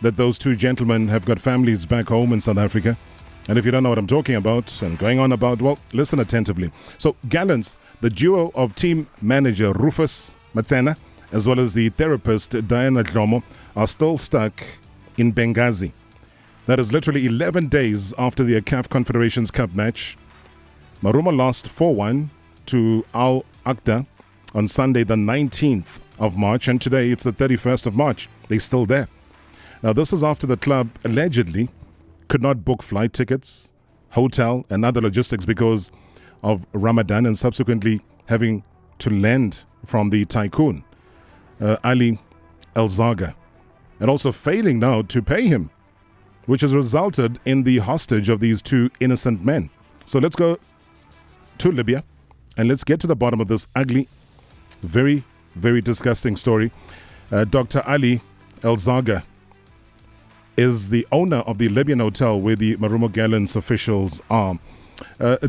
that those two gentlemen have got families back home in South Africa. And if you don't know what I'm talking about and going on about, well, listen attentively. So Gallants, the duo of team manager Rufus Matsena, as well as the therapist Diana Dlomo, are still stuck in Benghazi. That is literally 11 days after the CAF Confederations Cup match. Maruma lost 4-1 to Al Aqda on Sunday, the 19th of March, and today it's the 31st of March. They're still there. Now, this is after the club allegedly could not book flight tickets, hotel, and other logistics because of Ramadan, and subsequently having to lend from the tycoon, Ali El-Zaga, and also failing now to pay him, which has resulted in the hostage of these two innocent men. So let's go to Libya and let's get to the bottom of this ugly, very, very disgusting story. Dr. Ali El-Zaga is the owner of the Libyan hotel where the Maruma Gallants officials are.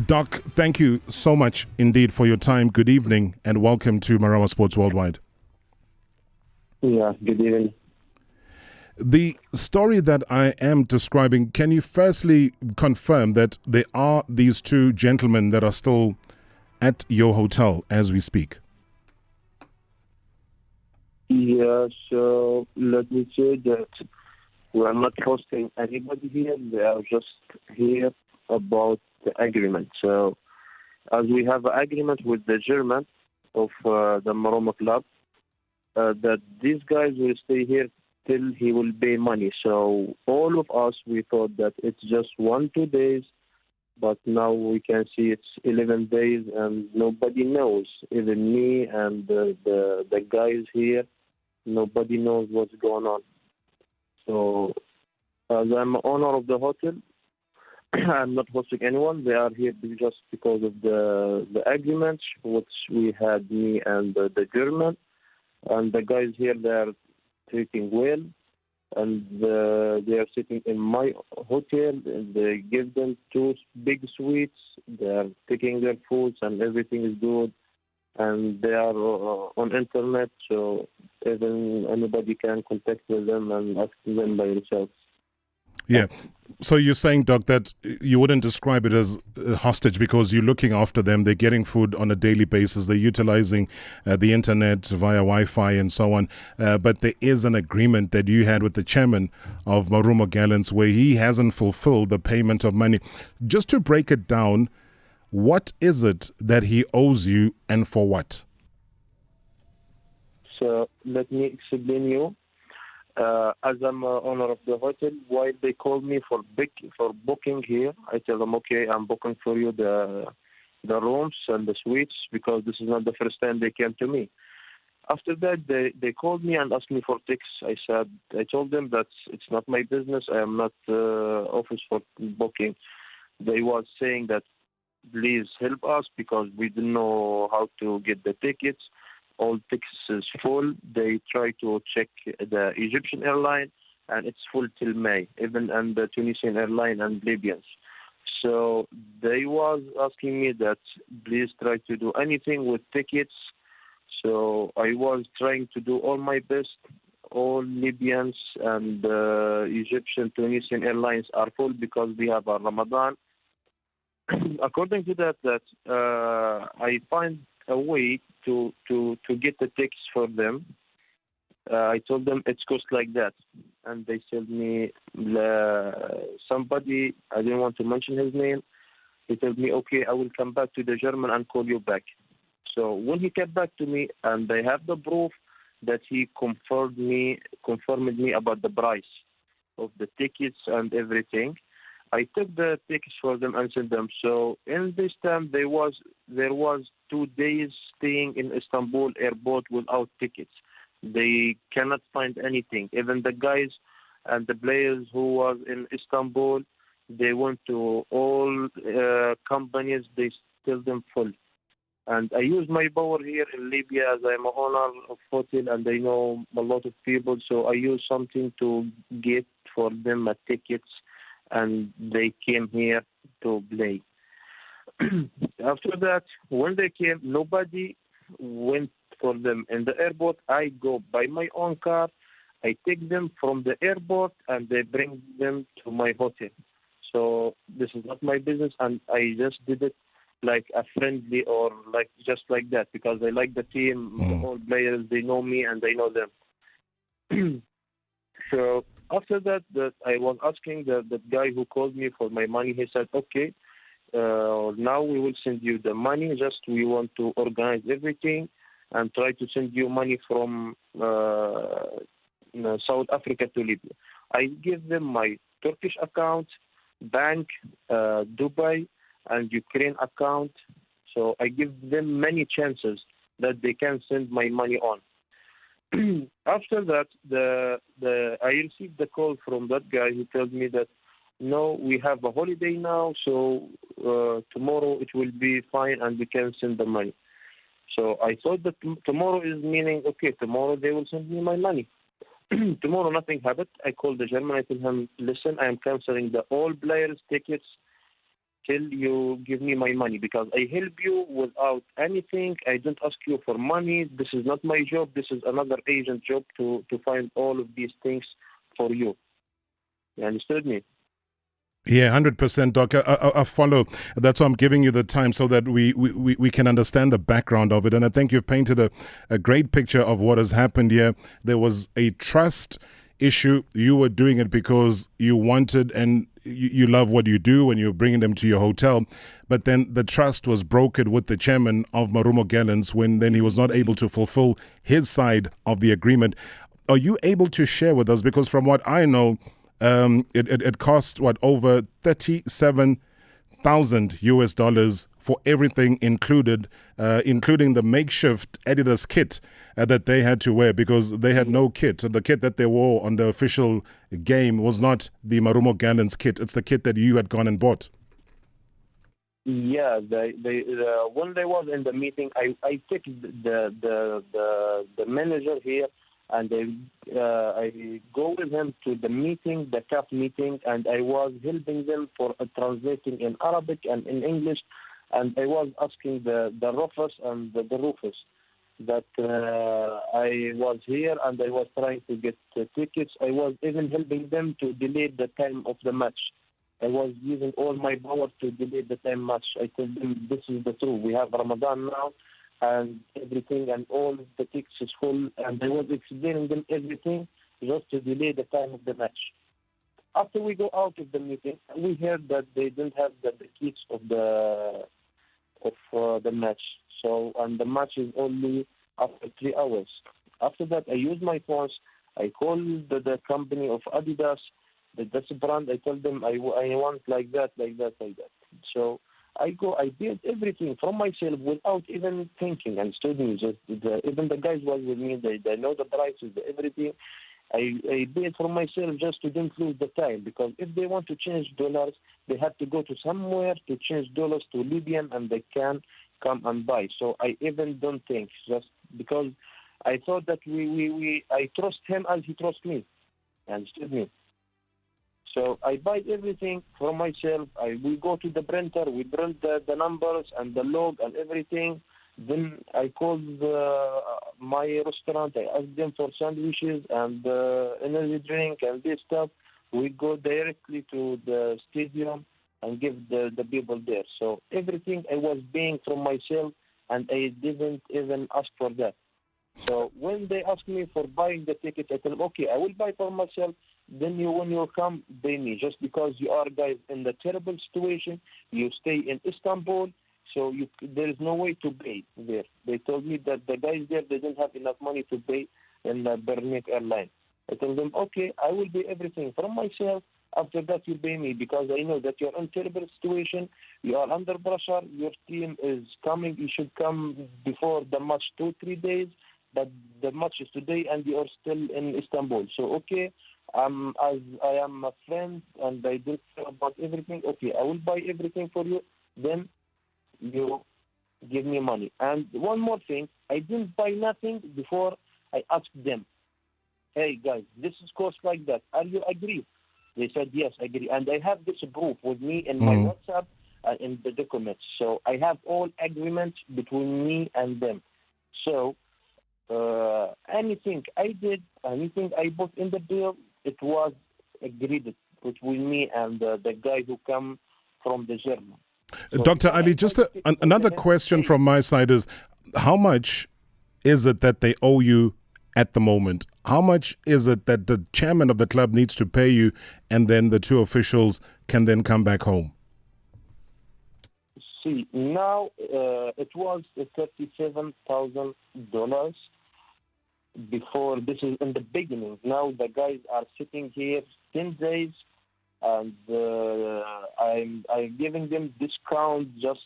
Doc, thank you so much indeed for your time. Good evening and welcome to Marawa Sports Worldwide. Yeah, good evening. The story that I am describing, can you firstly confirm that there are these two gentlemen that are still at your hotel as we speak? Yeah, so let me say that we are not hosting anybody here. They are just here about the agreement. So as we have an agreement with the German of the Maroma club, that these guys will stay here till he will pay money. So all of us, we thought that it's just 1-2 days, but now we can see it's 11 days and nobody knows. Even me and the guys here, nobody knows what's going on. So as I'm owner of the hotel, I'm not hosting anyone. They are here just because of the agreement which we had, me and the German. And the guys here, they are treating well, and they are sitting in my hotel, and they give them 2 big suites. They are taking their foods and everything is good, and they are on internet, so even anybody can contact with them and ask them by themselves. Yeah. So you're saying, Doc, that you wouldn't describe it as a hostage because you're looking after them. They're getting food on a daily basis. They're utilizing the internet via Wi-Fi and so on. But there is an agreement that you had with the chairman of Maruma Gallants where he hasn't fulfilled the payment of money. Just to break it down, what is it that he owes you and for what? So let me explain you. As I'm owner of the hotel, while they call me for booking here, I tell them, okay, I'm booking for you the rooms and the suites because this is not the first time they came to me. After that, they called me and asked me for tips. I told them that it's not my business. I am not office for booking. They was saying that please help us because we didn't know how to get the tickets. All tickets is full. They try to check the Egyptian airline, and it's full till May, even and the Tunisian airline and Libyans. So they was asking me that please try to do anything with tickets. So I was trying to do all my best. All Libyans and Egyptian, Tunisian airlines are full because we have a Ramadan. According to that I find a way to get the tickets for them. I told them it's cost like that, and they told me somebody, I didn't want to mention his name. He told me, okay, I will come back to the German and call you back. So when he came back to me, and I have the proof that he confirmed me about the price of the tickets and everything, I took the tickets for them and sent them. So in this time, there was 2 days staying in Istanbul airport without tickets. They cannot find anything. Even the guys and the players who was in Istanbul, they went to all companies. They still them full. And I use my power here in Libya as I'm an owner of hotel and I know a lot of people. So I use something to get for them tickets, and they came here to play. After that, when they came, nobody went for them in the airport. I go by my own car. I take them from the airport and they bring them to my hotel. So this is not my business, and I just did it like a friendly or like just like that because I like the team, the all players, they know me and I know them. So after that, I was asking the guy who called me for my money. He said, "Okay, now we will send you the money. Just we want to organize everything and try to send you money from South Africa to Libya." I give them my Turkish account, bank, Dubai, and Ukraine account. So I give them many chances that they can send my money on. After that, I received the call from that guy who tells me that no, we have a holiday now, so tomorrow it will be fine and we can send the money. So I thought that tomorrow is meaning, okay, tomorrow they will send me my money. Tomorrow nothing happened. I called the German. I told him, listen, I am canceling the all players' tickets till you give me my money because I help you without anything. I don't ask you for money. This is not my job. This is another agent job to find all of these things for you. You understood me? Yeah, 100%, Doc. I follow. That's why I'm giving you the time so that we can understand the background of it. And I think you've painted a great picture of what has happened here. There was a trust issue. You were doing it because you wanted and you love what you do when you're bringing them to your hotel. But then the trust was brokered with the chairman of Marawa Gallants when then he was not able to fulfill his side of the agreement. Are you able to share with us? Because from what I know, it cost over 37,000 US dollars for everything included, including the makeshift Adidas kit that they had to wear because they had no kit. The kit that they wore on the official game was not the Marawa Gallants kit. It's the kit that you had gone and bought. Yeah, when they was in the meeting, I took the manager here, and I go with him to the meeting, the CAF meeting, and I was helping them for translating in Arabic and in English, and I was asking the Rufus and the Rufus that I was here and I was trying to get tickets. I was even helping them to delay the time of the match. I was using all my power to delay the time match. I told them this is the truth. We have Ramadan now, and everything and all the tickets is full, and I was explaining them everything just to delay the time of the match. After we go out of the meeting, we heard that they didn't have the keys of the match. So, and the match is only after 3 hours. After that, I used my phones. I called the company of Adidas, that's a brand. I told them I want like that. So I did everything from myself without even thinking and studying. Even the guys was with me. They know the prices, everything. I did it for myself just to don't lose the time, because if they want to change dollars, they have to go to somewhere to change dollars to Libyan, and they can come and buy. So I even don't think, just because I thought that I trust him as he trusts me. Understood me? So I buy everything from myself. We go to the printer, we print the numbers and the log and everything. Then I called my restaurant. I asked them for sandwiches and energy drink and this stuff. We go directly to the stadium and give the people there. So everything I was paying from myself, and I didn't even ask for that. So when they ask me for buying the ticket, I tell them, okay, I will buy for myself. Then when you come, pay me. Just because you are guys in the terrible situation, you stay in Istanbul, so there is no way to pay there. They told me that the guys there, they didn't have enough money to pay in the Bernick airline. I told them, okay, I will pay everything from myself. After that, you pay me, because I know that you're in a terrible situation. You are under pressure. Your team is coming. You should come before the match 2-3 days. But the match is today, and you are still in Istanbul. So, okay, as I am a friend and I don't care about everything, okay, I will buy everything for you. Then you give me money. And one more thing, I didn't buy nothing before I asked them, hey, guys, this is cost like that. Are you agree? They said, yes, I agree. And I have this proof with me in my WhatsApp and in the documents. So I have all agreements between me and them. So Anything I did, anything I put in the bill, it was agreed between me and the guy who come from the German. So Dr. before I Ali, just tried to take it from another him, question hey, from my side is, how much is it that they owe you at the moment? How much is it that the chairman of the club needs to pay you, and then the two officials can then come back home? see, now it was $37,000 before. This is in the beginning. Now the guys are sitting here 10 days, and I'm giving them discount just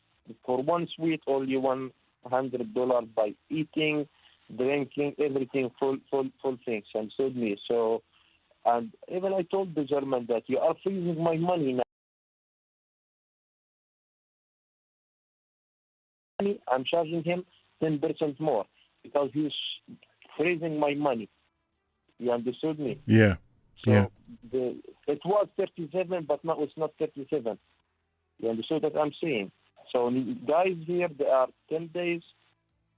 for one suite, only $100 by eating, drinking, everything, full things, and said me. So, and even I told the German that you are freezing my money now. I'm charging him 10% more because he's freezing my money. You understood me? Yeah. So Yeah. it was 37, but now it's not 37. You understood what I'm saying? So guys here, they are 10 days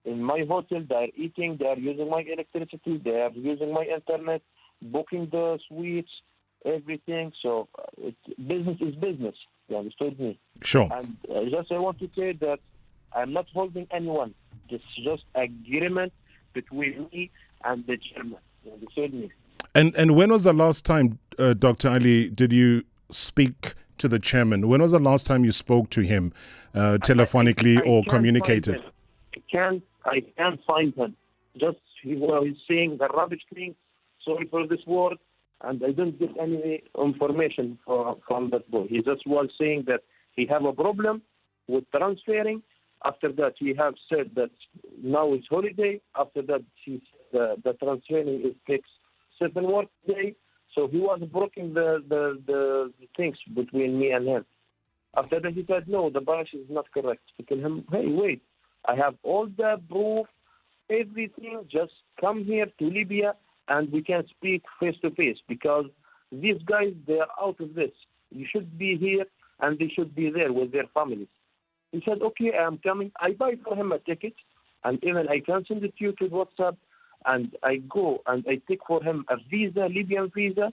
in my hotel. They are eating. They are using my electricity. They are using my internet, booking the suites, everything. So business is business. You understood me? Sure. And just I want to say that I'm not holding anyone. It's just agreement between me and the German. You understood me? And when was the last time, Dr. Ali, did you speak to the chairman? When was the last time you spoke to him telephonically I or can't communicated? find him. I can't find him. Just he was saying the rubbish thing. Sorry for this word, and I didn't get any information from that boy. He just was saying that he have a problem with transferring. After that, he have said that now it's holiday. After that, the transferring is takes 7 work days. So he was breaking the things between me and him. After that, he said, no, the branch is not correct. I tell him, hey, wait, I have all the proof, everything. Just come here to Libya and we can speak face to face because these guys, they are out of this. You should be here and they should be there with their families. He said, okay, I am coming. I buy for him a ticket, and even I can send it to you to WhatsApp, and I go and I take for him a visa, Libyan visa,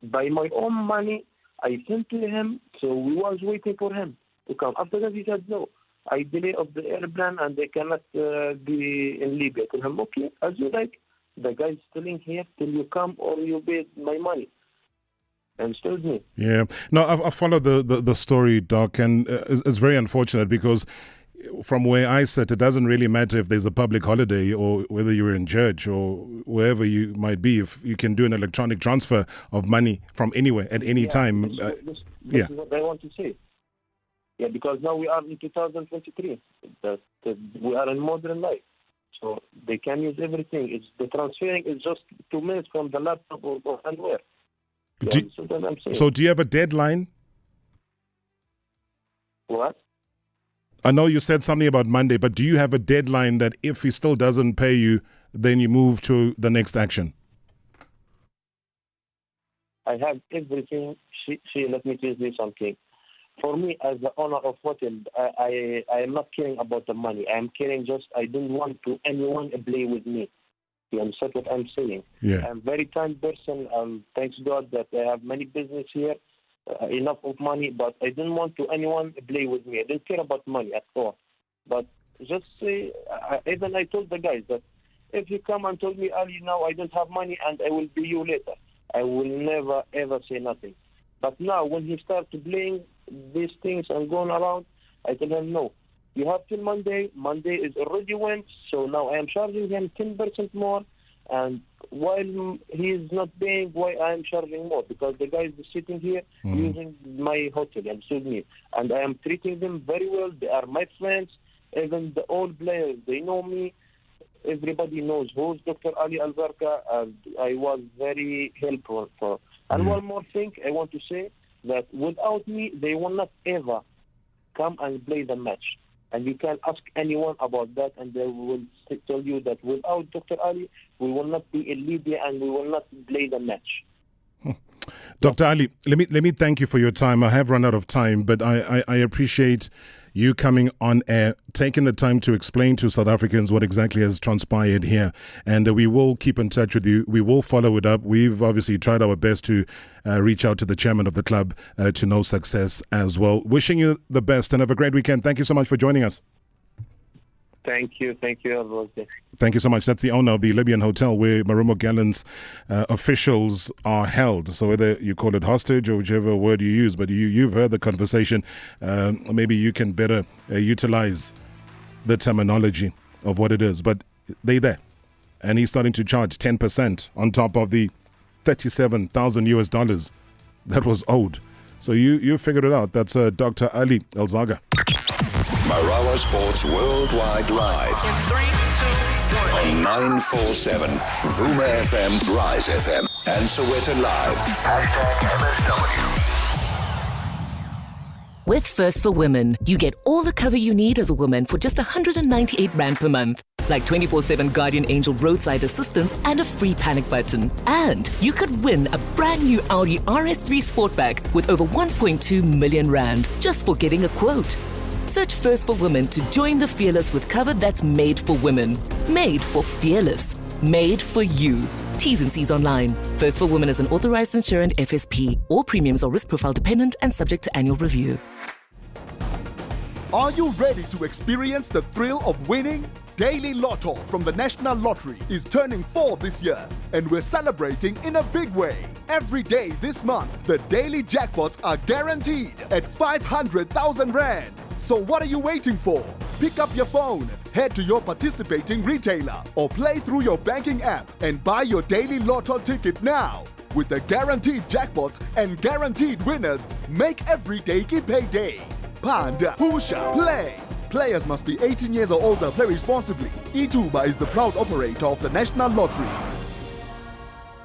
by my own money. I sent to him, so we was waiting for him to come. After that, he said, no, I delay of the airplane, and they cannot be in Libya. I told him, okay, as you like. The guy's still here till you come or you pay my money. Understood me? Yeah. No, I followed the story, Doc, and it's very unfortunate because from where I sit, it doesn't really matter if there's a public holiday or whether you're in church or wherever you might be. If you can do an electronic transfer of money from anywhere at any time. This is what I want to say. Yeah, because now we are in 2023. We are in modern life. So they can use everything. The transferring is just 2 minutes from the laptop or anywhere. So do you have a deadline? What? I know you said something about Monday, but do you have a deadline that if he still doesn't pay you, then you move to the next action? I have everything. Let me tell you something. For me, as the owner of hotel, I am not caring about the money. I am caring I don't want anyone play with me. You understand what I'm saying? Yeah. I'm a very kind person. Thanks God that I have many business here, enough of money, but I don't want anyone play with me. I don't care about money at all. But just say, even I told the guys that if you come and told me, Ali, now I don't have money and I will pay you later, I will never, ever say nothing. But now when he starts playing these things and going around, I tell him, no. You have till Monday. Monday is already went, so now I am charging him 10% more. And while he is not paying, why I am charging more? Because the guy is sitting here using my hotel and sued me. And I am treating them very well. They are my friends. Even the old players, they know me. Everybody knows who's Dr. Ali Albarka. And I was very helpful for. And one more thing I want to say, that without me, they will not ever come and play the match. And you can ask anyone about that, and they will tell you that without Dr. Ali, we will not be in Libya and we will not play the match. Dr. Ali, let me thank you for your time. I have run out of time, but I appreciate you coming on air, taking the time to explain to South Africans what exactly has transpired here. And we will keep in touch with you. We will follow it up. We've obviously tried our best to reach out to the chairman of the club to no success as well. Wishing you the best and have a great weekend. Thank you so much for joining us. Thank you. Thank you. Thank you so much. That's the owner of the Libyan hotel where Marawa Gallant's officials are held. So whether you call it hostage or whichever word you use, but you've heard the conversation. Maybe you can better utilize the terminology of what it is. But they're there. And he's starting to charge 10% on top of the $37,000 that was owed. So you figured it out. That's Dr. Ali Elzaga. Marawa Sports Worldwide Live. In 3, 2, 1. On 947, Vuma FM, Rise FM, and Soweto Live. #MSW. With First for Women, you get all the cover you need as a woman for just 198 Rand per month. Like 24/7 Guardian Angel roadside assistance and a free panic button. And you could win a brand new Audi RS3 Sportback with over 1.2 million Rand just for getting a quote. Search First for Women to join the Fearless with cover that's made for women. Made for Fearless. Made for you. T's and C's online. First for Women is an authorized insurance FSP. All premiums are risk profile dependent and subject to annual review. Are you ready to experience the thrill of winning? Daily Lotto from the National Lottery is turning 4 this year, and we're celebrating in a big way. Every day this month, the daily jackpots are guaranteed at 500,000 Rand. So what are you waiting for? Pick up your phone, head to your participating retailer, or play through your banking app and buy your daily Lotto ticket now. With the guaranteed jackpots and guaranteed winners, make every day payday. Panda, Pusha, play! Players must be 18 years or older. Play responsibly. eTuba is the proud operator of the National Lottery.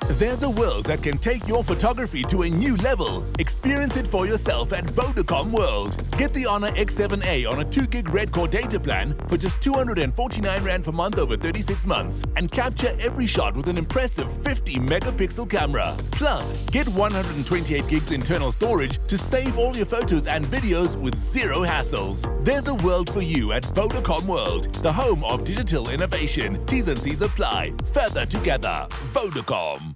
There's a world that can take your photography to a new level. Experience it for yourself at Vodacom World. Get the Honor X7A on a 2GB Red Core data plan for just 249 Rand per month over 36 months and capture every shot with an impressive 50 megapixel camera. Plus, get 128 gigs internal storage to save all your photos and videos with zero hassles. There's a world for you at Vodacom World, the home of digital innovation. T's and C's apply. Further together. Vodacom.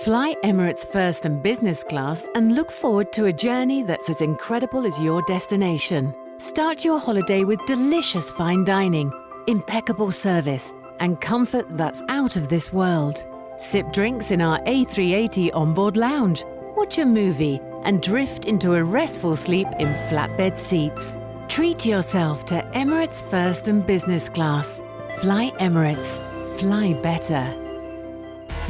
Fly Emirates First and Business Class and look forward to a journey that's as incredible as your destination. Start your holiday with delicious fine dining, impeccable service, and comfort that's out of this world. Sip drinks in our A380 onboard lounge, watch a movie, and drift into a restful sleep in flatbed seats. Treat yourself to Emirates First and Business Class. Fly Emirates. Fly better.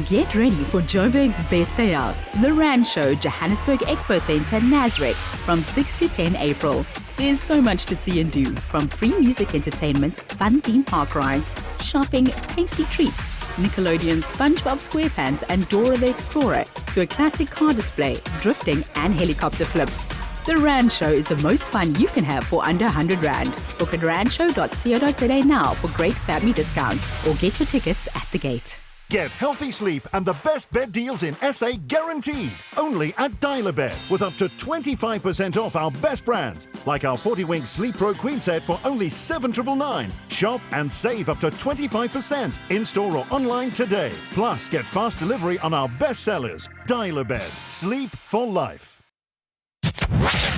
Get ready for Joburg's best day out, the Rand Show, Johannesburg Expo Centre, Nasrec, from 6 to 10 April. There's so much to see and do, from free music entertainment, fun theme park rides, shopping, tasty treats, Nickelodeon, SpongeBob SquarePants and Dora the Explorer, to a classic car display, drifting and helicopter flips. The Rand Show is the most fun you can have for under 100 Rand. Book at randshow.co.za now for great family discount, or get your tickets at the gate. Get healthy sleep and the best bed deals in SA guaranteed. Only at Dial-A-Bed, with up to 25% off our best brands, like our 40-wing Sleep Pro Queen set for only 7,999. Shop and save up to 25% in-store or online today. Plus, get fast delivery on our best sellers. Dial-A-Bed. Sleep for life.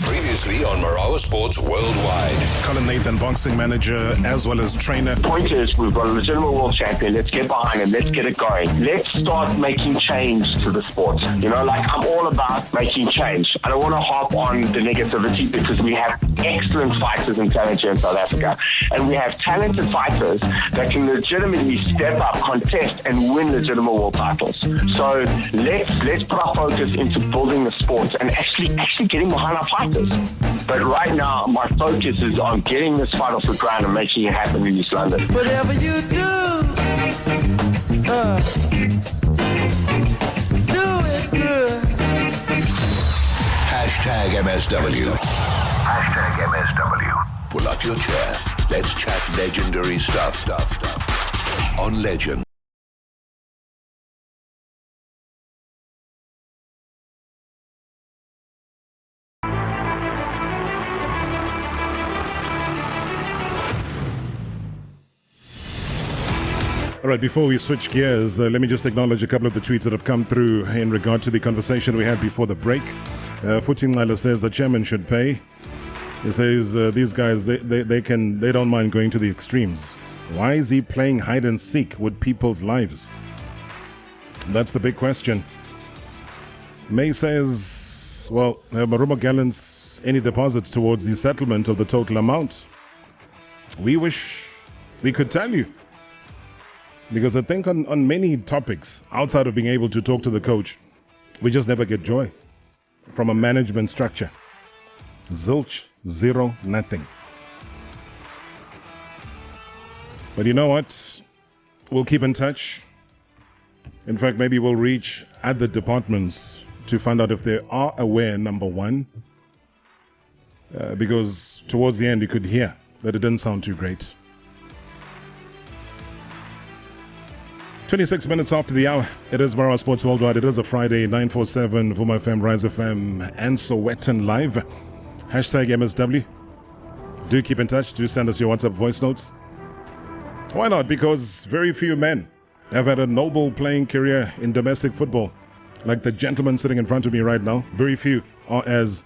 Previously on Marawa Sports Worldwide. Colin Nathan, boxing manager as well as trainer. Point is, we've got a legitimate world champion. Let's get behind him. Let's get it going. Let's start making change to the sport. You know, like, I'm all about making change. I don't want to harp on the negativity, because we have excellent fighters and talent here in South Africa. And we have talented fighters that can legitimately step up, contest, and win legitimate world titles. So let's put our focus into building the sport and actually getting behind our fighters. But right now, my focus is on getting this fight off the ground and making it happen in East London. Whatever you do it good. #MSW. #MSW. Pull up your chair. Let's chat legendary stuff. On Legend. All right, before we switch gears, let me just acknowledge a couple of the tweets that have come through in regard to the conversation we had before the break. Futing Lila says the chairman should pay. He says these guys, they don't mind going to the extremes. Why is he playing hide and seek with people's lives? That's the big question. May says, well, have Marumo Gallants any deposits towards the settlement of the total amount? We wish we could tell you. Because I think on many topics, outside of being able to talk to the coach, we just never get joy from a management structure. Zilch, zero, nothing. But you know what? We'll keep in touch. In fact, maybe we'll reach at the departments to find out if they are aware, number one. Because towards the end, you could hear that it didn't sound too great. 26 minutes after the hour, it is Marawa Sports Worldwide. It is a Friday, 947, Vuma FM, Rise FM, and Sowetan Live. Hashtag MSW. Do keep in touch. Do send us your WhatsApp voice notes. Why not? Because very few men have had a noble playing career in domestic football. Like the gentleman sitting in front of me right now. Very few are as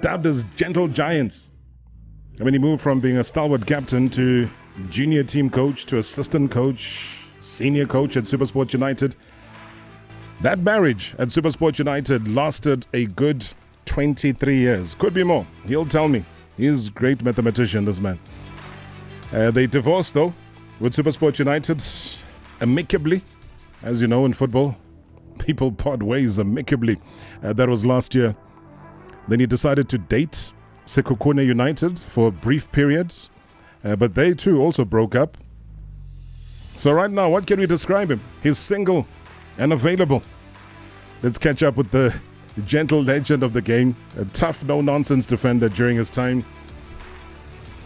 dubbed as gentle giants. I mean, he moved from being a stalwart captain to junior team coach to assistant coach, senior coach at Supersport United. That marriage at Supersport United lasted a good 23 years. Could be more. He'll tell me. He's a great mathematician, this man. They divorced, though, with Supersport United amicably. As you know, in football, people part ways amicably. That was last year. Then he decided to date Sekhukhune United for a brief period. But they, too, also broke up. So right now, what can we describe him? He's single and available. Let's catch up with the gentle legend of the game, a tough, no-nonsense defender during his time.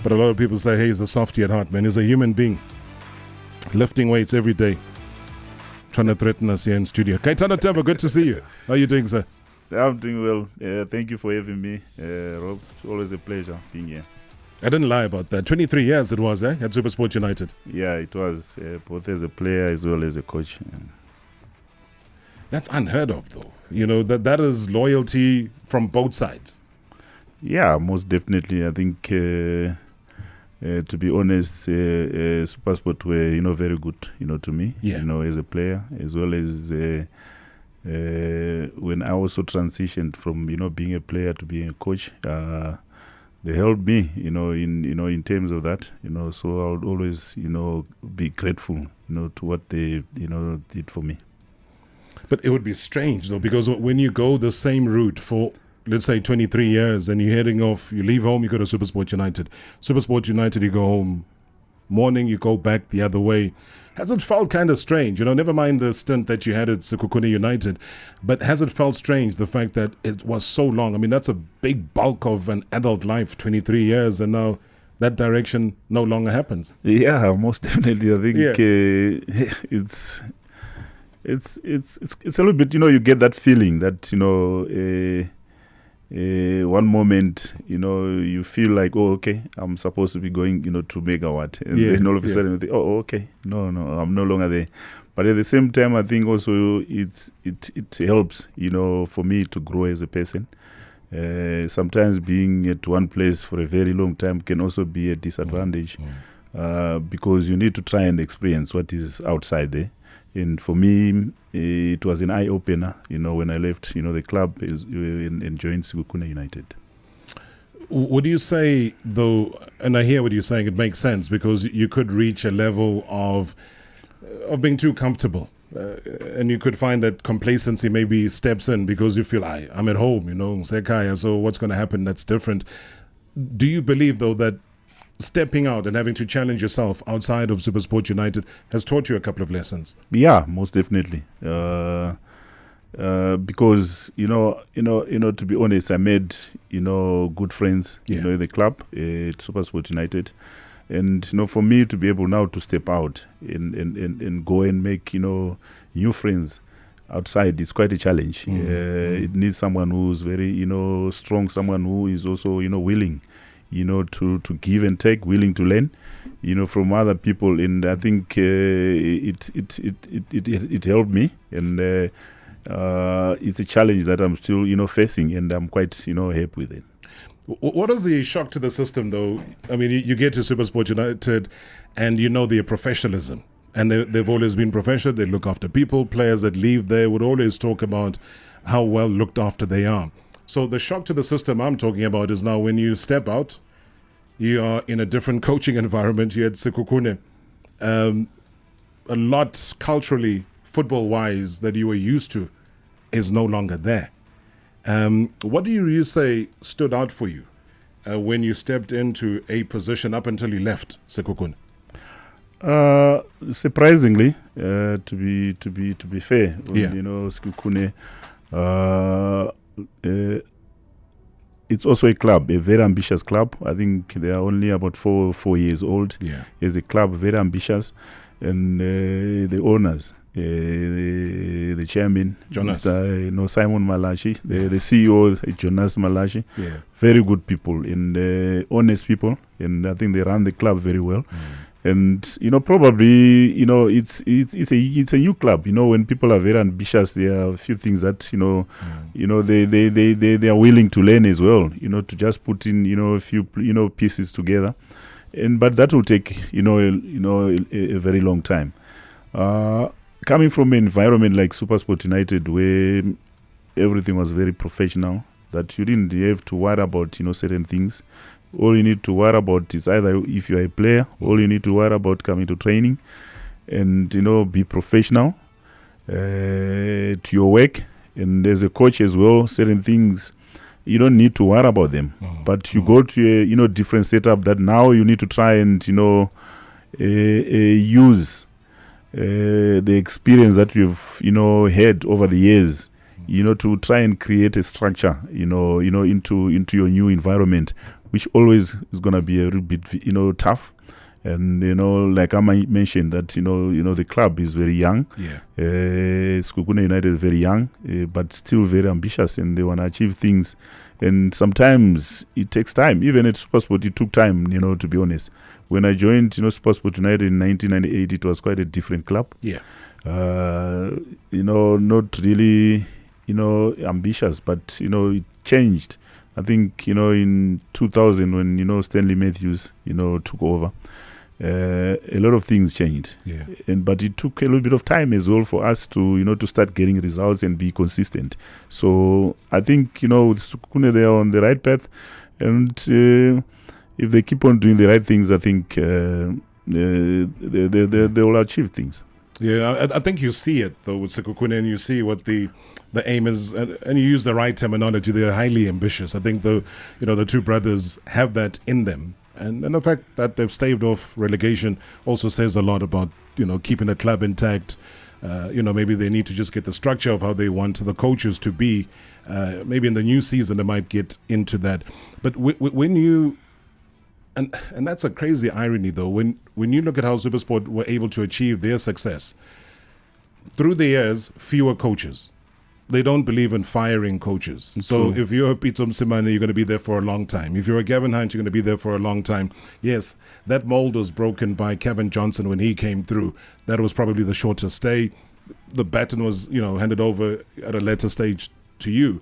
But a lot of people say, hey, he's a softie at heart, man. He's a human being, lifting weights every day, trying to threaten us here in studio. Kaitano Tembo, good to see you. How are you doing, sir? I'm doing well. Thank you for having me, Rob. It's always a pleasure being here. I didn't lie about that. 23 years it was, at Supersport United. Yeah, it was, both as a player as well as a coach. That's unheard of, though. You know, that is loyalty from both sides. Yeah, most definitely. I think, to be honest, Supersport were, very good, to me, as a player, as well as when I also transitioned from, being a player to being a coach. They helped me, in terms of that, so I would always, be grateful, to what they, did for me. But it would be strange, though, because when you go the same route for, let's say, 23 years and you're heading off, you leave home, you go to Supersport United. Supersport United, you go home. Morning, you go back the other way. Has it felt kind of strange? Never mind the stint that you had at Sekhukhune United, but has it felt strange, the fact that it was so long? I mean, that's a big bulk of an adult life, 23 years, and now that direction no longer happens. Yeah, most definitely. I think it's a little bit, you get that feeling that, one moment, you feel like, oh, okay, I'm supposed to be going, to Megawatt. And then all of a sudden you think, oh, okay, no, I'm no longer there. But at the same time, I think also it helps, for me to grow as a person. Sometimes being at one place for a very long time can also be a disadvantage because you need to try and experience what is outside there. And for me, it was an eye-opener, when I left, the club and joined Sekhukhune United. Would you say, though, and I hear what you're saying, it makes sense, because you could reach a level of being too comfortable. And you could find that complacency maybe steps in because you feel, I'm at home, Sekaya, so what's going to happen that's different. Do you believe, though, that stepping out and having to challenge yourself outside of Supersport United has taught you a couple of lessons? Yeah, most definitely. Because to be honest, I made good friends in the club at Supersport United, and for me to be able now to step out and go and make new friends outside is quite a challenge. It needs someone who's very strong, someone who is also willing to give and take, willing to learn, from other people. And I think it helped me. And it's a challenge that I'm still, facing, and I'm quite, happy with it. What is the shock to the system, though? I mean, you get to SuperSport United, and their professionalism. And they've always been professional. They look after people. Players that leave there would always talk about how well looked after they are. So the shock to the system I'm talking about is now when you step out, you are in a different coaching environment. You had Sekhukhune. A lot culturally, football-wise, that you were used to is no longer there. What do you say stood out for you when you stepped into a position up until you left Sekhukhune? Surprisingly, to be fair, Sekhukhune, it's also a club, a very ambitious club. I think they are only about 4 years old. Yeah, it's a club very ambitious, and the owners, the chairman, Jonas. Mr. Simon Malachi, the CEO, Jonas Malachi, very good people and honest people, and I think they run the club very well. And probably it's a new club. When people are very ambitious, there are a few things that they are willing to learn as well. To just put in a few pieces together, but that will take a very long time. Coming from an environment like SuperSport United, where everything was very professional, that you didn't have to worry about certain things. All you need to worry about is either if you are a player, all you need to worry about coming to training and, be professional to your work. And as a coach as well, certain things, you don't need to worry about them. But you go to a, different setup that now you need to try and, use the experience that you've, had over the years, to try and create a structure, into your new environment, which always is going to be a little bit, tough. And, like I mentioned that, the club is very young. Yeah. Sekhukhune United is very young, but still very ambitious, and they want to achieve things. And sometimes it takes time. Even at SuperSport, it took time, to be honest. When I joined, SuperSport United in 1998, it was quite a different club. Yeah. Not really, ambitious, but, it changed. I think, in 2000 when, Stanley Matthews, took over, a lot of things changed. Yeah. But it took a little bit of time as well for us to, to start getting results and be consistent. So I think, with Sekhukhune, they are on the right path. And if they keep on doing the right things, I think they will achieve things. Yeah, I think you see it, though, with Sekhukhune, and you see what the aim is, and you use the right terminology. They're highly ambitious. I think the two brothers have that in them, and the fact that they've staved off relegation also says a lot about keeping the club intact. Maybe they need to just get the structure of how they want the coaches to be. Maybe in the new season they might get into that. But when you and that's a crazy irony, though, when you look at how SuperSport were able to achieve their success through the years, fewer coaches. They don't believe in firing coaches. So if you're a Peter Msimane, you're going to be there for a long time. If you're a Gavin Hunt, you're going to be there for a long time. Yes, that mold was broken by Kevin Johnson when he came through. That was probably the shortest stay. The baton was, handed over at a later stage to you.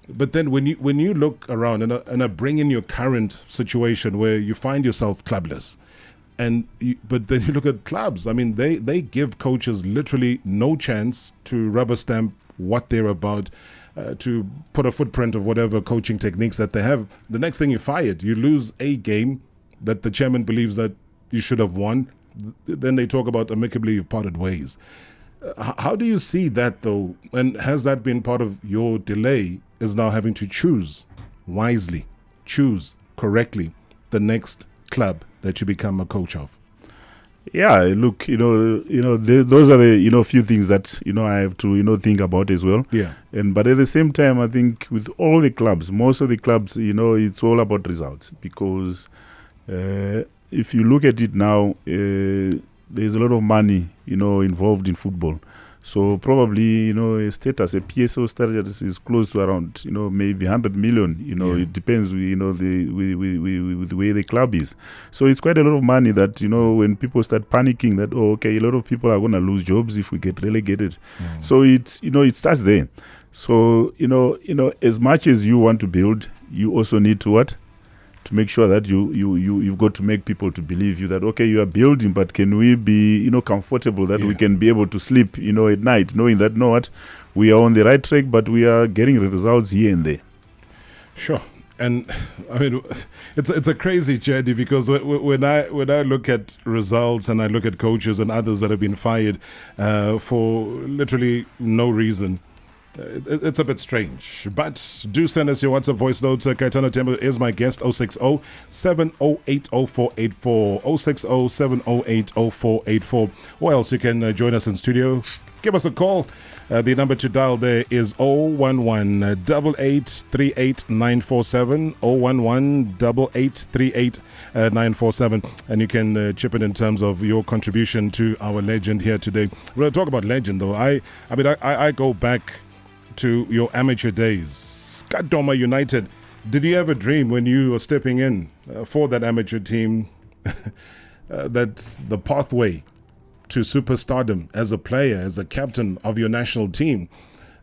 But then when you look around and I bring in your current situation where you find yourself clubless, but then you look at clubs, I mean, they give coaches literally no chance to rubber stamp what they're about, to put a footprint of whatever coaching techniques that they have. The next thing, you're fired. You lose a game that the chairman believes that you should have won. Then they talk about amicably you've parted ways. How do you see that, though? And has that been part of your delay, is now having to choose wisely, choose correctly the next club that you become a coach of? Yeah, look, those are the few things that I have to think about as well. Yeah. But at the same time, I think with all the clubs, most of the clubs, it's all about results, because if you look at it now, there's a lot of money involved in football. So probably, a status, a PSO status is close to around, maybe 100 million. It depends, with the way the club is. So it's quite a lot of money that, when people start panicking that, a lot of people are going to lose jobs if we get relegated. So it starts there. So, as much as you want to build, you also need to to make sure that you've got to make people to believe you that, you are building, but can we be, comfortable that we can be able to sleep, at night, knowing that, we are on the right track, but we are getting results here and there. Sure. And I mean, it's a crazy journey, because when I look at results and I look at coaches and others that have been fired for literally no reason, it's a bit strange. But do send us your WhatsApp voice notes. Kaitano Tembo is my guest. 060-708-0484. 060-708-0484. Or else you can join us in studio. Give us a call. The number to dial there is 011-8838-947. 011-8838-947. And you can chip in terms of your contribution to our legend here today. We're going to talk about legend, though. I go back to your amateur days. Skadoma United. Did you ever dream when you were stepping in for that amateur team that the pathway to superstardom as a player, as a captain of your national team,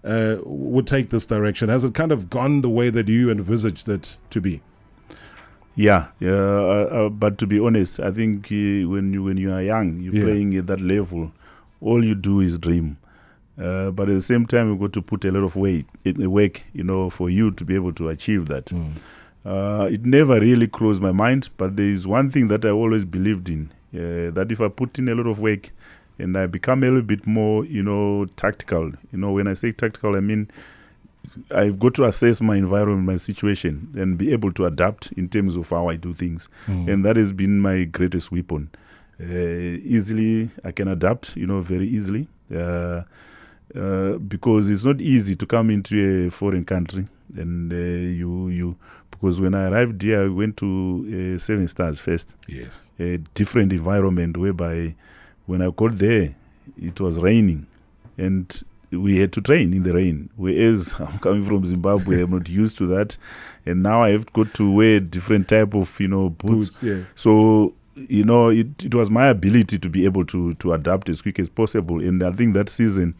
would take this direction? Has it kind of gone the way that you envisaged it to be? Yeah, but to be honest, I think when you are young, you're playing at that level, all you do is dream. But at the same time, you've got to put a lot of work, for you to be able to achieve that. It never really crossed my mind, but there is one thing that I always believed in, that if I put in a lot of work and I become a little bit more, tactical, when I say tactical, I mean I've got to assess my environment, my situation, and be able to adapt in terms of how I do things. And that has been my greatest weapon. Easily, I can adapt, very easily. Because it's not easy to come into a foreign country, and because when I arrived here, I went to 7 Stars first. Yes. A different environment whereby when I got there, it was raining, and we had to train in the rain. Whereas I'm coming from Zimbabwe, I'm not used to that, and now I have got to wear different type of boots. So it was my ability to be able to adapt as quick as possible, and I think that season.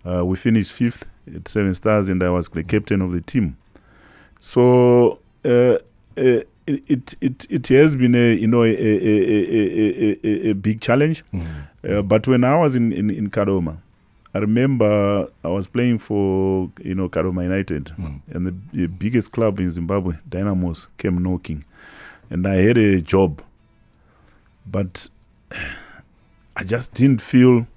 We finished 5th at 7 Stars, and I was the captain of the team. So it has been a big challenge. But when I was in Kadoma, I remember I was playing for Kadoma United, and the biggest club in Zimbabwe, Dynamos, came knocking, and I had a job, but I just didn't feel.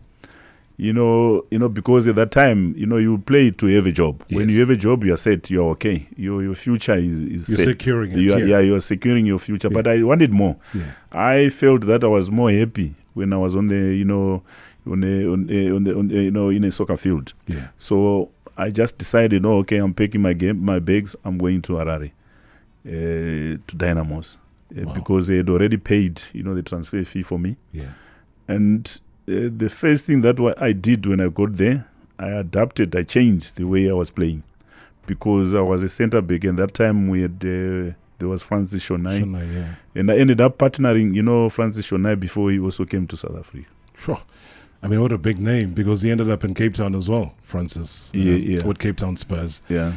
Because at that time, you play to have a job. Yes. When you have a job, you are set. You are okay. Your future is You're set. Securing it. You are securing your future. Yeah. But I wanted more. Yeah. I felt that I was more happy when I was on the, in a soccer field. Yeah. So I just decided, I'm packing my bags. I'm going to Harare, to Dynamos, because they had already paid, the transfer fee for me. Yeah. And the first thing that I did when I got there, I adapted, I changed the way I was playing, because I was a centre back, and that time we had there was Francis Shonai, and I ended up partnering, Francis Shonai before he also came to South Africa. Sure. I mean, what a big name, because he ended up in Cape Town as well, Francis, with Cape Town Spurs. Yeah.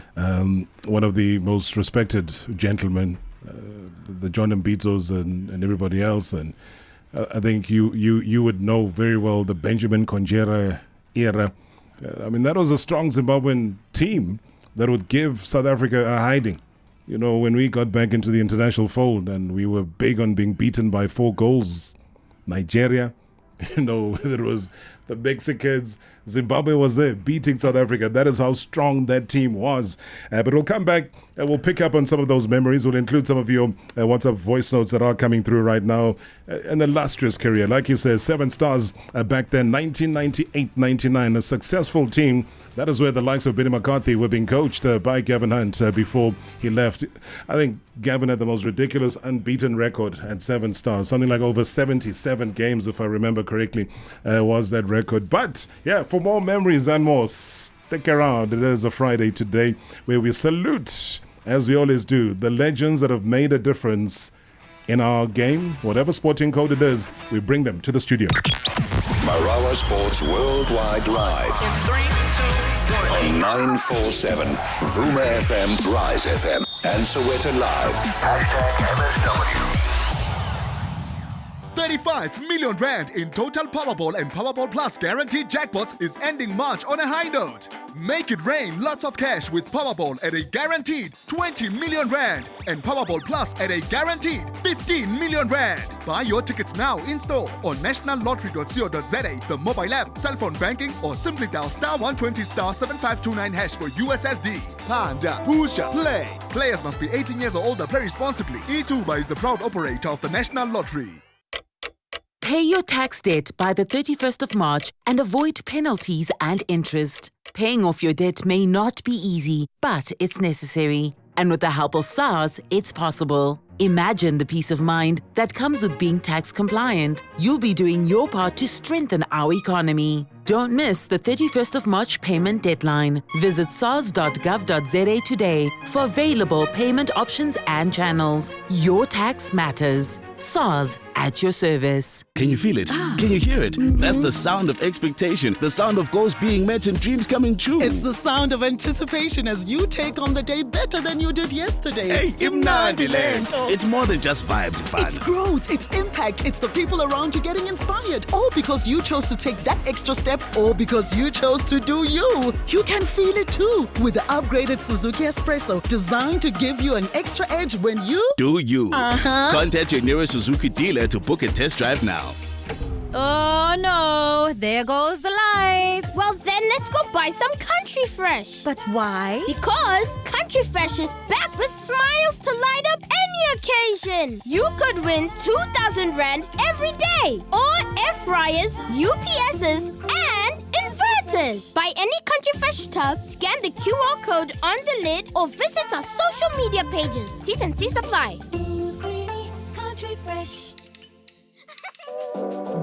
One of the most respected gentlemen, the John Mbizos and everybody else, and I think you would know very well the Benjamin Conjera era. I mean, that was a strong Zimbabwean team that would give South Africa a hiding. When we got back into the international fold, and we were big on being beaten by 4 goals, Nigeria, whether it was the Mexicans, Zimbabwe was there beating South Africa. That is how strong that team was. But we'll come back and we'll pick up on some of those memories. We'll include some of your WhatsApp voice notes that are coming through right now. An illustrious career. Like you said, 7 Stars back then, 1998-99. A successful team. That is where the likes of Benny McCarthy were being coached by Gavin Hunt before he left. I think Gavin had the most ridiculous unbeaten record at 7 Stars. Something like over 77 games, if I remember correctly. correctly, was that record. But yeah, for more memories and more, stick around. It is a Friday today where we salute, as we always do, the legends that have made a difference in our game. Whatever sporting code it is, we bring them to the studio. Marawa Sports Worldwide Live. In 3, 2, 1. On 947, Vuma FM, Rise FM, and Soweto Live. #MSW. 35 million rand in total Powerball and Powerball Plus guaranteed jackpots is ending March on a high note. Make it rain lots of cash with Powerball at a guaranteed 20 million rand and Powerball Plus at a guaranteed 15 million rand. Buy your tickets now in store on nationallottery.co.za, the mobile app, cell phone banking, or simply dial *120 *7529# for USSD. Panda, Pusha, play. Players must be 18 years or older. Play responsibly. E2 is the proud operator of the National Lottery. Pay your tax debt by the 31st of March and avoid penalties and interest. Paying off your debt may not be easy, but it's necessary. And with the help of SARS, it's possible. Imagine the peace of mind that comes with being tax compliant. You'll be doing your part to strengthen our economy. Don't miss the 31st of March payment deadline. Visit sars.gov.za today for available payment options and channels. Your tax matters. SARS, at your service. Can you feel it? Can you hear it? That's the sound of expectation, the sound of goals being met and dreams coming true. It's the sound of anticipation as you take on the day better than you did yesterday. Hey, Imnandi Land. It's more than just vibes and fun. It's growth, it's impact, it's the people around you getting inspired. All because you chose to take that extra step, or because you chose to do you. You can feel it too with the upgraded Suzuki Espresso, designed to give you an extra edge when you do you. Contact your nearest Suzuki dealer to book a test drive now. Oh no, there goes the lights. Well then, let's go buy some Country Fresh. But why? Because Country Fresh is back with smiles to light up any occasion. You could win 2,000 Rand every day, or air fryers, UPSs, and inverters. Buy any Country Fresh tub, scan the QR code on the lid, or visit our social media pages. T's and C's apply. Country Fresh.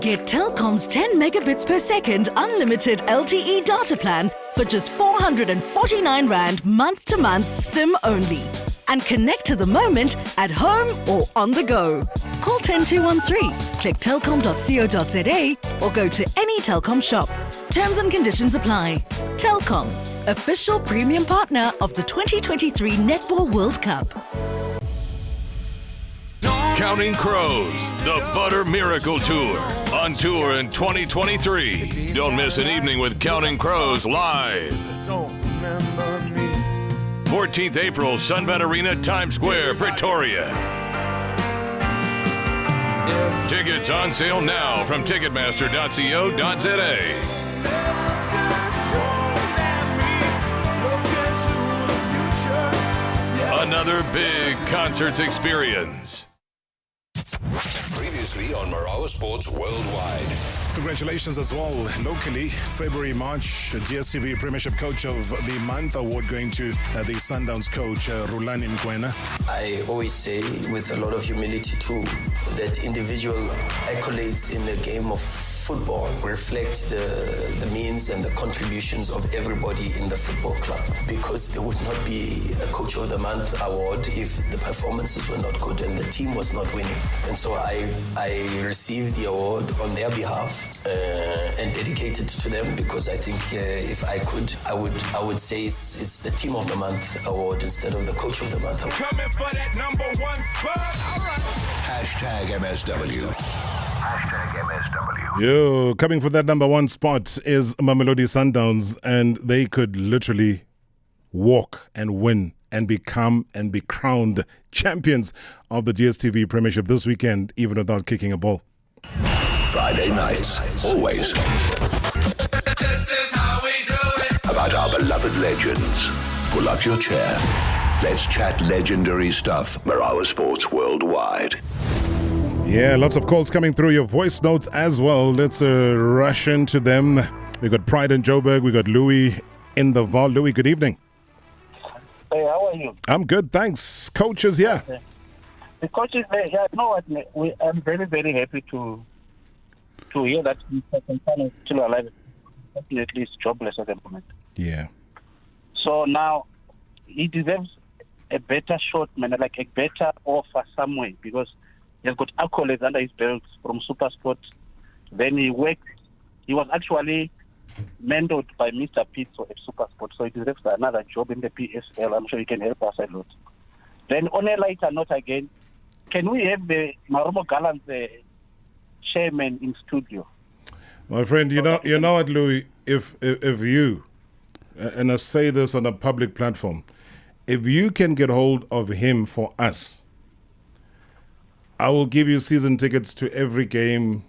Get Telkom's 10 megabits per second unlimited LTE data plan for just 449 Rand month to month, SIM only. And connect to the moment at home or on the go. Call 10213, click telkom.co.za or go to any Telkom shop. Terms and conditions apply. Telkom, official premium partner of the 2023 Netball World Cup. Counting Crows, the Butter Miracle Tour. On tour in 2023. Don't miss an evening with Counting Crows live. 14th April, Sunbet Arena, Times Square, Pretoria. Tickets on sale now from Ticketmaster.co.za. Another big concerts experience. Previously on Marawa Sports Worldwide. Congratulations as well. Locally, February, March, DSTV Premiership Coach of the Month award going to the Sundowns coach, Rulani Mkwena. I always say, with a lot of humility too, that individual accolades in the game of football reflect the means and the contributions of everybody in the football club, because there would not be a Coach of the Month award if the performances were not good and the team was not winning. And so I received the award on their behalf and dedicated to them, because I think if I could, I would say it's the Team of the Month award instead of the Coach of the Month award. Coming for that #1 spot. All right. #MSW. #MSW. Yo, coming for that #1 spot is Mamelodi Sundowns, and they could literally walk and win and become and be crowned champions of the DSTV Premiership this weekend, even without kicking a ball. Friday nights, always. This is how we do it. About our beloved legends. Pull up your chair. Let's chat legendary stuff. Marawa Sports Worldwide. Yeah, lots of calls coming through, your voice notes as well. Let's rush into them. We got Pride in Joburg. We got Louis in the vault. Louis, good evening. Hey, how are you? I'm good, thanks. Coach is here. Okay. The coach is there. Yeah, you know what? I'm very, very happy to to hear that Mr. Kaitano is still alive, definitely is jobless at the moment. Yeah. So now he deserves a better shot, man, like a better offer somewhere, because he has got accolades under his belt from SuperSport. Then he was actually mentored by Mr. Pizzo at SuperSport, so he deserves another job in the PSL. I'm sure he can help us a lot. Then on a lighter note again, can we have the Maromo Gallants chairman in studio? My friend, you know what, Louis, if you, and I say this on a public platform, if you can get hold of him for us, I will give you season tickets to every game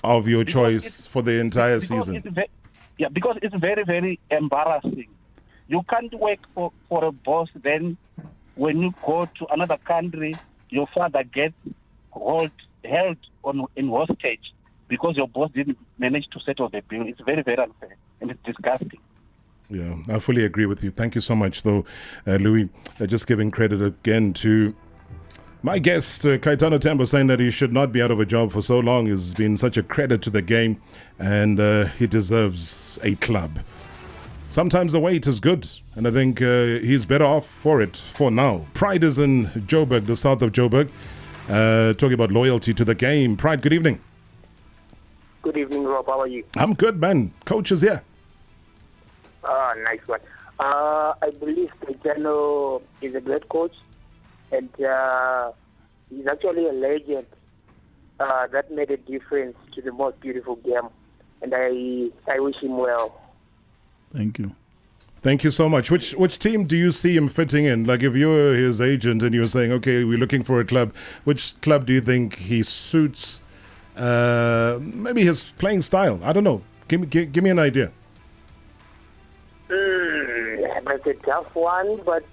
of your choice for the entire season. Because it's very, very embarrassing. You can't work for a boss, then when you go to another country, your father gets held in hostage because your boss didn't manage to settle the bill. It's very, very unfair, and it's disgusting. Yeah, I fully agree with you. Thank you so much, though, Louis. Just giving credit again to my guest, Kaitano Tembo, saying that he should not be out of a job for so long. Has been such a credit to the game, and he deserves a club. Sometimes the wait is good, and I think he's better off for it for now. Pride is in Joburg, the south of Joburg, talking about loyalty to the game. Pride, good evening. Good evening, Rob. How are you? I'm good, man. Coach is here. Nice one. I believe Kaitano is a great coach, and he's actually a legend that made a difference to the most beautiful game, and I wish him well. Thank you. Thank you so much. Which team do you see him fitting in? Like, if you were his agent and you were saying, okay, we're looking for a club, which club do you think he suits? Maybe his playing style. I don't know. Give me an idea. That's a tough one, but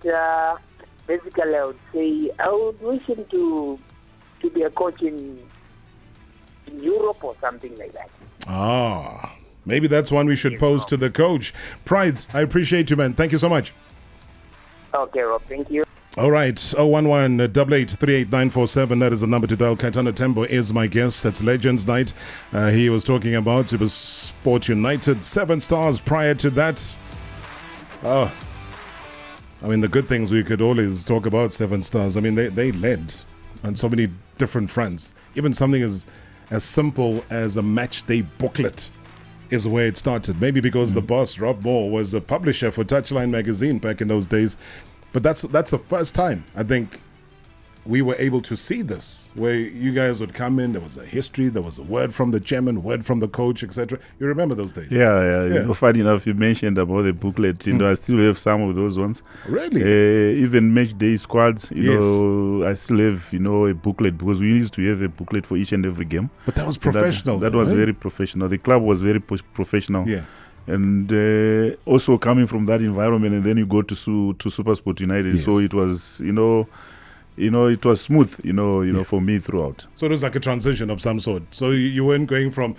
basically I would say I would wish him to be a coach in Europe or something like that. Maybe that's one we should pose to the coach. Pride, I appreciate you, man. Thank you so much. Okay, Rob. Thank you. All right, 011-8838-947. That is the number to dial. Kaitano Tembo is my guest. That's Legends Night. He was talking about it was Sport United, 7 stars prior to that. I mean, the good things we could always talk about 7 stars. I mean, they led on so many different fronts. Even something as simple as a match day booklet is where it started. Maybe because the boss, Rob Moore, was a publisher for Touchline magazine back in those days. But that's the first time, I think, we were able to see this, where you guys would come in, there was a history, there was a word from the chairman, word from the coach, etc. You remember those days? Yeah. You know, funny enough, you mentioned about the booklet. You know, I still have some of those ones. Really? Even match day squads, you know, I still have, you know, a booklet, because we used to have a booklet for each and every game. But that was professional. That was very professional. The club was very professional. Yeah. And also coming from that environment, and then you go to SuperSport United. Yes. So it was, it was smooth, for me throughout. So it was like a transition of some sort. So you weren't going from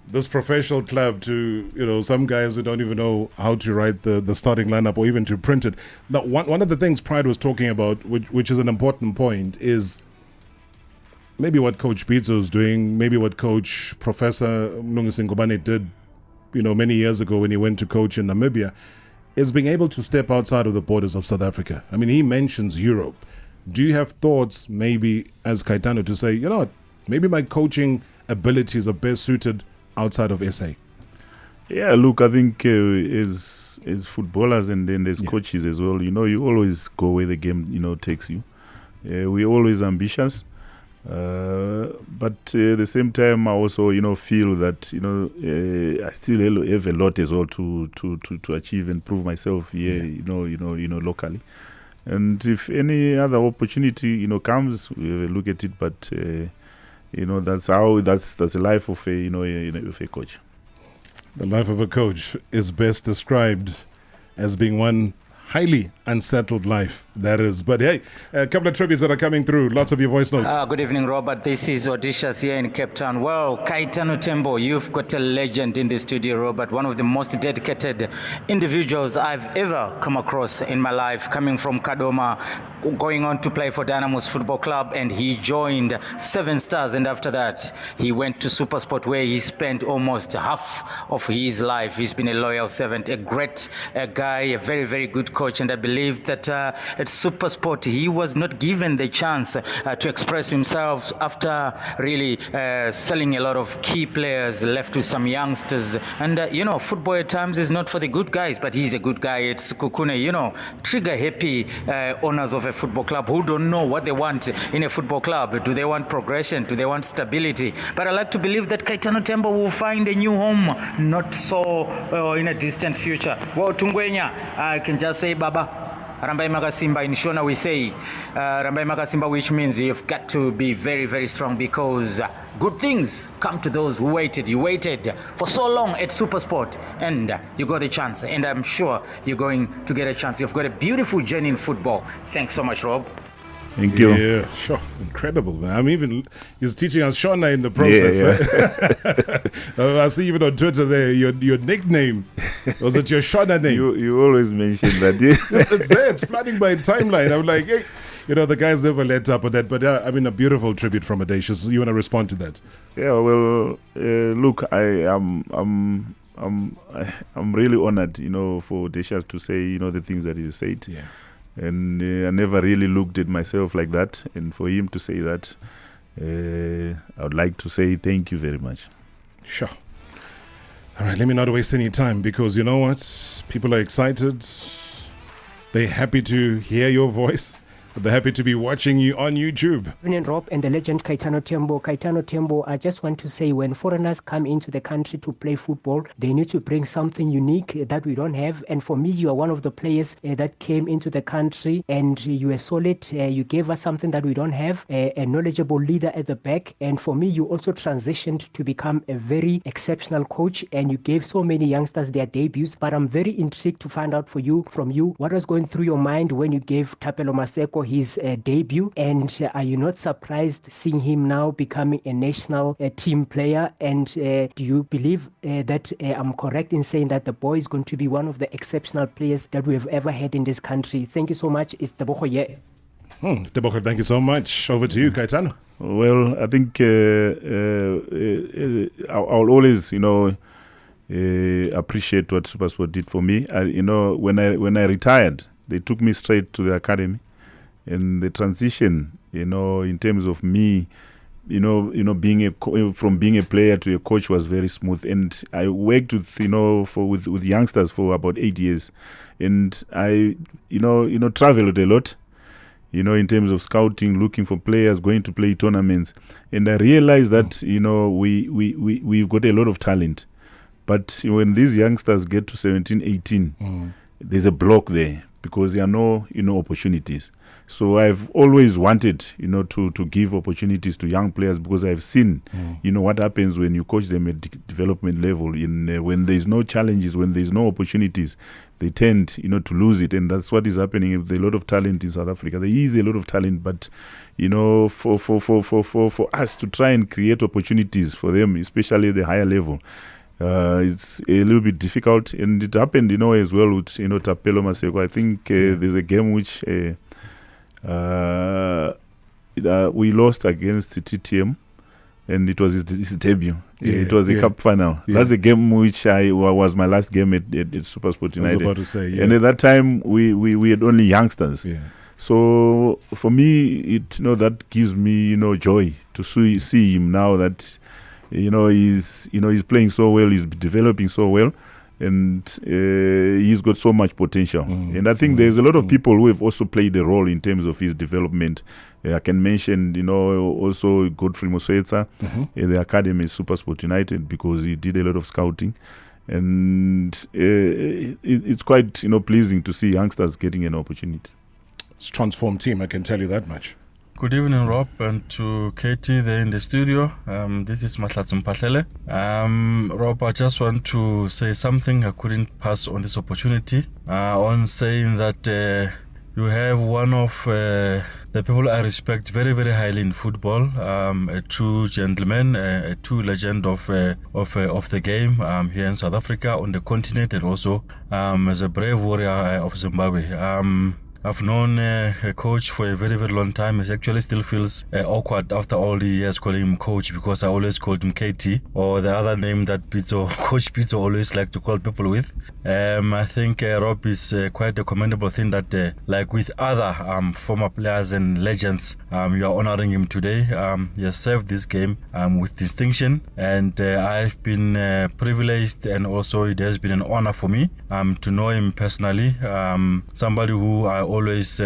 this professional club to, some guys who don't even know how to write the starting lineup or even to print it. Now, one of the things Pride was talking about, which is an important point, is maybe what Coach Pizzo is doing, maybe what Professor Mlungisi Ngubane did, many years ago when he went to coach in Namibia, is being able to step outside of the borders of South Africa. I mean, he mentions Europe. Do you have thoughts, maybe as Kaitano, to say, what, maybe my coaching abilities are best suited outside of SA? Yeah, look, I think as footballers and then as coaches as well, you always go where the game, takes you. We're always ambitious. But at the same time, I also, feel that, I still have a lot as well to achieve and prove myself here, locally. And if any other opportunity, comes, we will look at it. But that's the life of a coach. The life of a coach is best described as being one highly unsettled life. That is. But hey, a couple of tributes that are coming through. Lots of your voice notes. Good evening, Robert. This is Odysseus here in Cape Town. Well, Kaitano Tembo, you've got a legend in the studio, Robert. One of the most dedicated individuals I've ever come across in my life, coming from Kadoma, going on to play for Dynamo's Football Club, and he joined Seven Stars, and after that he went to SuperSport, where he spent almost half of his life. He's been a loyal servant, a great guy, a very, very good coach, and I believe that at SuperSport he was not given the chance to express himself after really selling a lot of key players, left with some youngsters. And football at times is not for the good guys, but he's a good guy. It's Kukune, trigger happy owners of a football club who don't know what they want in a football club. Do they want progression? Do they want stability? But I like to believe that Kaitano Tembo will find a new home not so in a distant future. Well, Tungwenya, I can just say Baba. Rambai Magasimba in Shona we say Rambai Magasimba, which means you've got to be very, very strong, because good things come to those who waited. You waited for so long at SuperSport and you got a chance, and I'm sure you're going to get a chance. You've got a beautiful journey in football. Thanks so much, Rob. Thank you. Yeah, sure. Incredible, man. He's teaching us Shona in the process. Yeah. I see even on Twitter there, your nickname, was it your Shona name? You always mention that. It's there. It's flooding my timeline. I'm like, hey, the guys never let up on that. But a beautiful tribute from Audacious. You want to respond to that? Yeah, well, look, I'm really honored, for Audacious to say, the things that you said. Yeah. And I never really looked at myself like that. And for him to say that, I would like to say thank you very much. Sure. All right, let me not waste any time, because you know what? People are excited. They're happy to hear your voice. They're happy to be watching you on YouTube. Rob and the legend Kaitano Tembo. Kaitano Tembo, I just want to say, when foreigners come into the country to play football, they need to bring something unique that we don't have. And for me, you are one of the players that came into the country, and you are solid. You gave us something that we don't have, a knowledgeable leader at the back. And for me, you also transitioned to become a very exceptional coach, and you gave so many youngsters their debuts. But I'm very intrigued to find out from you, what was going through your mind when you gave Thapelo Maseko his debut, and are you not surprised seeing him now becoming a national team player? And do you believe that I'm correct in saying that the boy is going to be one of the exceptional players that we have ever had in this country? Thank you so much. It's Tebogo here. Tebogo, thank you so much. Over to you, Kaitano. Well, I think I'll always, appreciate what SuperSport did for me. When I retired, they took me straight to the academy. And the transition, in terms of me, being from being a player to a coach was very smooth. And I worked with youngsters for about 8 years, and I, traveled a lot, in terms of scouting, looking for players, going to play tournaments, and I realized that we've got a lot of talent, but when these youngsters get to 17, 18, there's a block there because there are no opportunities. So I've always wanted, to give opportunities to young players, because I've seen, what happens when you coach them at development level. When there's no challenges, when there's no opportunities, they tend, to lose it. And that's what is happening with a lot of talent in South Africa. There is a lot of talent, but, for us to try and create opportunities for them, especially at the higher level, it's a little bit difficult. And it happened, as well with, Thapelo Maseko. I think there's a game which... we lost against TTM, and it was his debut. It was a cup final. That's a game which was my last game at SuperSport United. I was about to say, and at that time we had only youngsters. So for me, that gives me joy to see him now that he's playing so well, he's developing so well. And he's got so much potential. And I think there's a lot of people who have also played a role in terms of his development. I can mention, also Godfrey Moswetsa in the academy at SuperSport United, because he did a lot of scouting. And it's quite, pleasing to see youngsters getting an opportunity. It's a transformed team, I can tell you that much. Good evening, Rob, and to Katie there in the studio. This is Mahlatsi Mphahlele. Rob, I just want to say something. I couldn't pass on this opportunity on saying that you have one of the people I respect very, very highly in football, a true gentleman, a true legend of the game here in South Africa, on the continent, and also as a brave warrior of Zimbabwe. I've known a coach for a very, very long time. It actually still feels awkward after all the years calling him coach, because I always called him KT, or the other name that Coach Pizzo always like to call people with. I think Rob is quite a commendable thing that, like with other former players and legends, you are honoring him today. He has served this game with distinction, and I've been privileged, and also it has been an honor for me to know him personally. Somebody who I always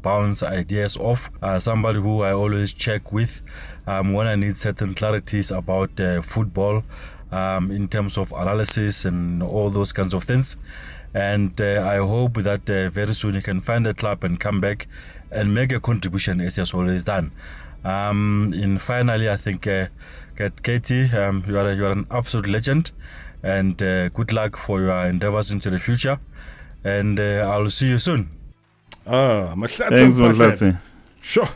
bounce ideas off, somebody who I always check with when I need certain clarities about football in terms of analysis and all those kinds of things. And I hope that very soon he can find a club and come back and make a contribution as he has always done. Finally, I think Katie, you are an absolute legend, and good luck for your endeavors into the future, and I'll see you soon. Mahlatse. Sure.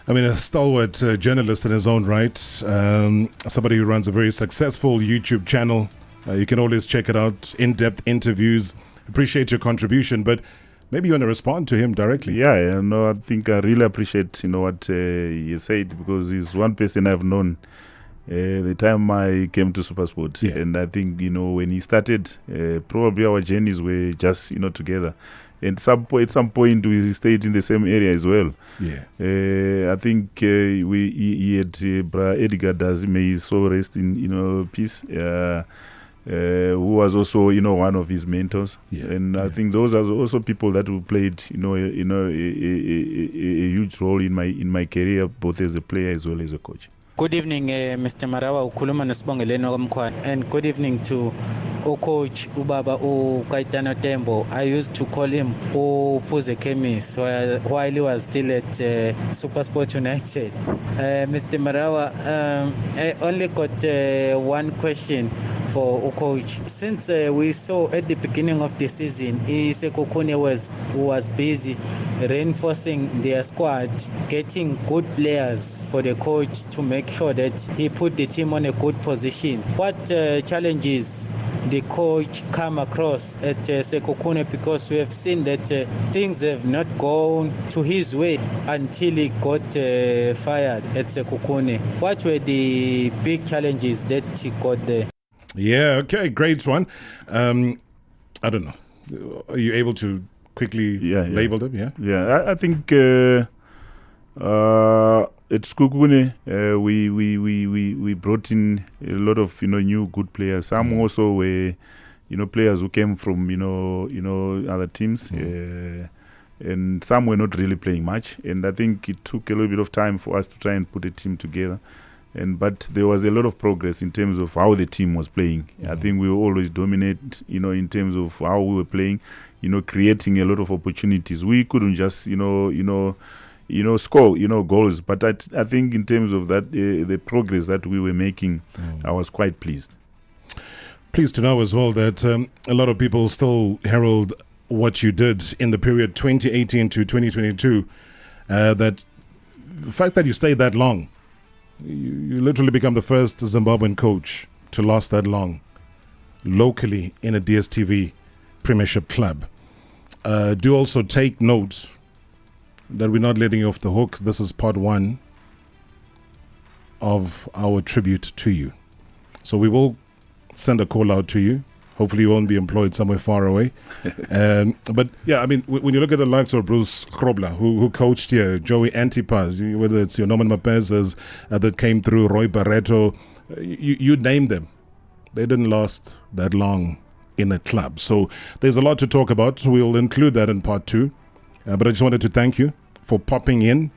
I mean, a stalwart journalist in his own right, somebody who runs a very successful YouTube channel. You can always check it out, in-depth interviews. Appreciate your contribution, but maybe you want to respond to him directly. Yeah, no, I think I really appreciate what he said, because he's one person I've known the time I came to SuperSport. Yeah. And I think, when he started, probably our journeys were just, together. And at some point we stayed in the same area as well. Yeah. I think he had Edgar Dazi, may his soul rest in peace, who was also one of his mentors. Yeah. And I think those are also people that who played a huge role in my career, both as a player as well as a coach. Good evening, Mr. Marawa, ukhuluma noSibongeleni wakamkhwana, and good evening to coach Ubaba Kaitano Tembo. I used to call him Puze Chemis while he was still at SuperSport United. Mr. Marawa, I only got one question for coach. Since we saw at the beginning of the season, Sekhukhune was busy reinforcing their squad, getting good players for the coach to make sure that he put the team on a good position. What challenges the coach come across at Sekhukhune, because we have seen that things have not gone to his way until he got fired at Sekhukhune. What were the big challenges that he got there? Yeah, okay, great one. I don't know. Are you able to quickly label them? Yeah. Yeah, I think at Sekhukhune we brought in a lot of new good players. Some also were players who came from other teams, and some were not really playing much. And I think it took a little bit of time for us to try and put a team together. But there was a lot of progress in terms of how the team was playing. I think we were always dominate, in terms of how we were playing, creating a lot of opportunities. We couldn't just, score, goals. But I think in terms of that, the progress that we were making, I was quite pleased. Pleased to know as well that a lot of people still herald what you did in the period 2018 to 2022. That the fact that you stayed that long, you literally become the first Zimbabwean coach to last that long locally in a DSTV Premiership club. Do also take note that we're not letting you off the hook. This is part one of our tribute to you. So we will send a call out to you. Hopefully you won't be employed somewhere far away. But yeah, I mean, when you look at the likes of Bruce Krobler, who coached here, Joey Antipas, whether it's your Norman Mapezas that came through, Roy Barreto, you name them. They didn't last that long in a club. So there's a lot to talk about. We'll include that in part two. But I just wanted to thank you for popping in.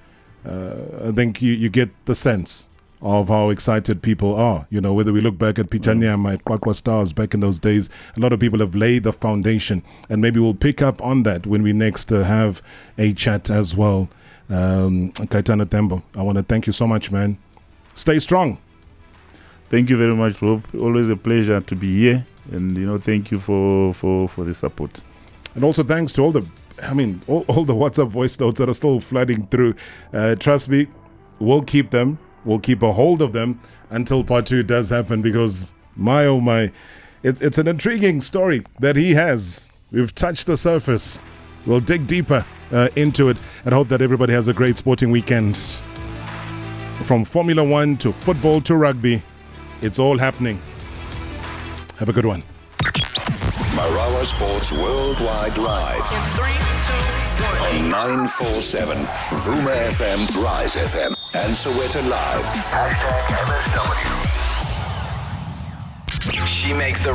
I think you get the sense of how excited people are. Whether we look back at Pichanyama, at Kwakwa Stars back in those days, a lot of people have laid the foundation, and maybe we'll pick up on that when we next have a chat as well. Kaitano Tembo, I want to thank you so much, man. Stay strong. Thank you very much, Rob. Always a pleasure to be here, and thank you for the support. And also thanks to all the I mean, all the WhatsApp voice notes that are still flooding through. Trust me, we'll keep them. We'll keep a hold of them until part 2 does happen, because my oh my, it's an intriguing story that he has. We've touched the surface. We'll dig deeper into it and hope that everybody has a great sporting weekend. From Formula 1 to football to rugby, it's all happening. Have a good one. Marawa Sports Worldwide Live. In 3, 2, 1. On 947, Vuma FM, Rise FM, and Soweto Live. #MSW. She makes the